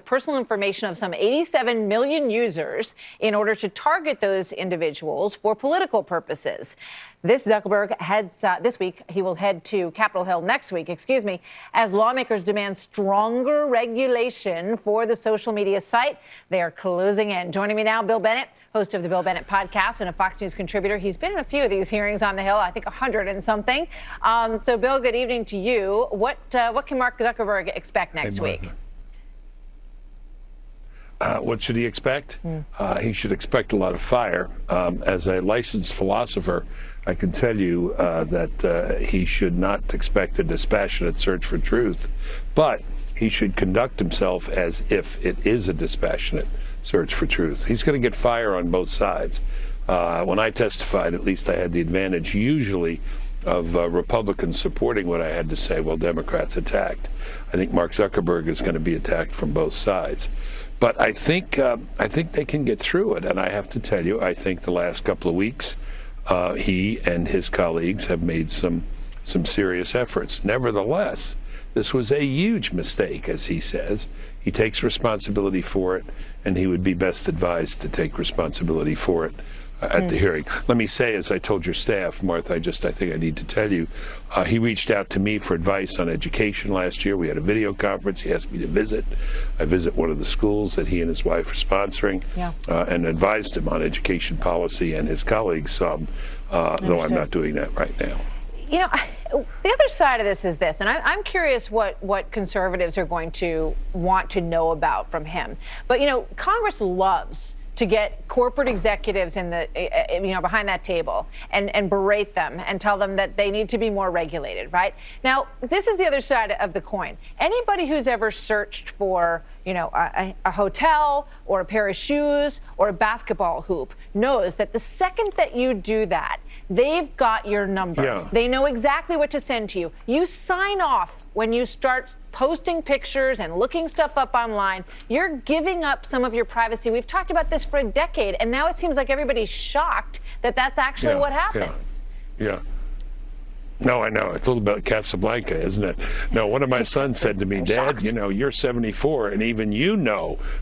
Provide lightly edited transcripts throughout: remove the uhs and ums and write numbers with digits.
personal information of some 87 million users in order to target those individuals for political purposes. Zuckerberg heads this week. He will head to Capitol Hill next week, as lawmakers demand stronger regulation for the social media site. They are closing in. Joining me now, Bill Bennett, host of the Bill Bennett podcast and a Fox News contributor. He's been in a few of these hearings on the Hill, I think 100 and something. So, Bill, good evening to you. What can Mark Zuckerberg expect next week? What should he expect? He should expect a lot of fire. As a licensed philosopher, I can tell you that he should not expect a dispassionate search for truth, but he should conduct himself as if it is a dispassionate search for truth. He's going to get fire on both sides. When I testified, at least I had the advantage usually of Republicans supporting what I had to say while Democrats attacked. I think Mark Zuckerberg is going to be attacked from both sides. But I think they can get through it. And I have to tell you, I think the last couple of weeks, he and his colleagues have made some serious efforts. Nevertheless, this was a huge mistake, as he says. He takes responsibility for it, and he would be best advised to take responsibility for it at the hearing. Let me say, as I told your staff, Martha, I think I need to tell you, he reached out to me for advice on education last year. We had a video conference. He asked me to visit. I visit one of the schools that he and his wife are sponsoring, and advised him on education policy and his colleagues some, though I'm not doing that right now. You know, the other side of this is this, and I'm curious what conservatives are going to want to know about from him. But, you know, Congress loves to get corporate executives in the, behind that table and berate them and tell them that they need to be more regulated, right? Now, this is the other side of the coin. Anybody who's ever searched for, a hotel or a pair of shoes or a basketball hoop knows that the second that you do that, they've got your number. Yeah. They know exactly what to send to you. You sign off when you start posting pictures and looking stuff up online. You're giving up some of your privacy. We've talked about this for a decade, and now it seems like everybody's shocked that that's actually what happens. Yeah. No, I know. It's a little bit Casablanca, isn't it? No, one of my sons said to me, Dad, you're 74, and even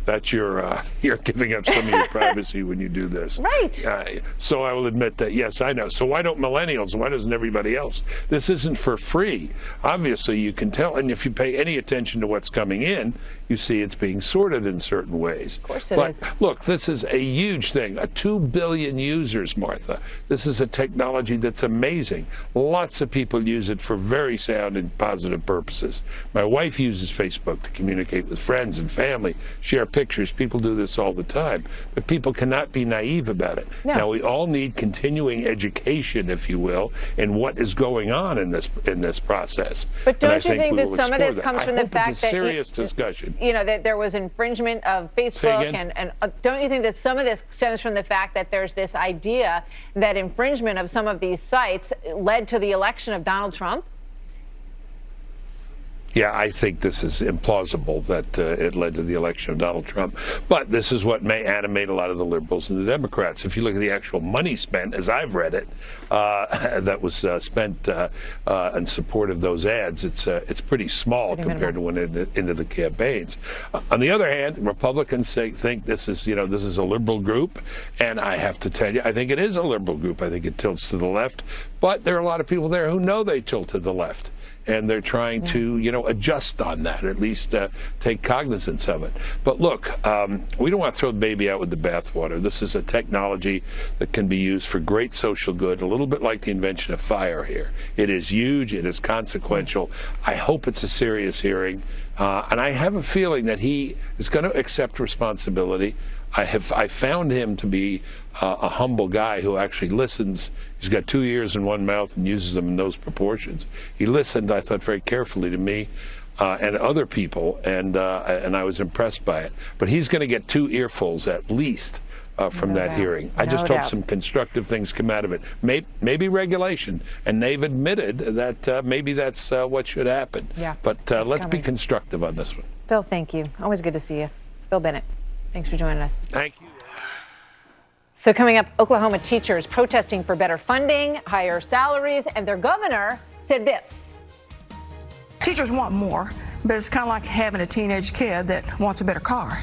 that you're giving up some of your privacy when you do this. Right. So I will admit that, yes, I know. So why don't millennials, why doesn't everybody else? This isn't for free. Obviously, you can tell, and if you pay any attention to what's coming in, you see it's being sorted in certain ways. Of course it is. But look, this is a huge thing. 2 billion users, Martha. This is a technology that's amazing. Lots of people use it for very sound and positive purposes. My wife uses Facebook to communicate with friends and family, share pictures. People do this all the time. But people cannot be naive about it. No. Now, we all need continuing education, if you will, in what is going on in this process. But don't you think that some of this comes from the fact it's a serious discussion. That there was infringement of Facebook, and don't you think that some of this stems from the fact that there's this idea that infringement of some of these sites led to the election of Donald Trump? Yeah, I think this is implausible that it led to the election of Donald Trump. But this is what may animate a lot of the liberals and the Democrats. If you look at the actual money spent, as I've read it, that was spent in support of those ads, it's pretty small compared to when into the campaigns. On the other hand, Republicans think this is a liberal group, and I have to tell you, I think it is a liberal group. I think it tilts to the left, but there are a lot of people there who know they tilt to the left. And they're trying to, adjust on that, or at least take cognizance of it. But look, we don't want to throw the baby out with the bathwater. This is a technology that can be used for great social good, a little bit like the invention of fire here. It is huge. It is consequential. I hope it's a serious hearing. And I have a feeling that he is going to accept responsibility. I found him to be a humble guy who actually listens. He's got 2 ears and one mouth and uses them in those proportions. He listened, I thought, very carefully to me and other people, and I was impressed by it. But he's going to get 2 earfuls at least from that hearing. I just hope some constructive things come out of it. Maybe regulation, and they've admitted that maybe that's what should happen. Yeah, but let's be constructive on this one. Bill, thank you. Always good to see you. Bill Bennett, thanks for joining us. Thank you. So coming up, Oklahoma teachers protesting for better funding, higher salaries, and their governor said this. Teachers want more, but it's kind of like having a teenage kid that wants a better car.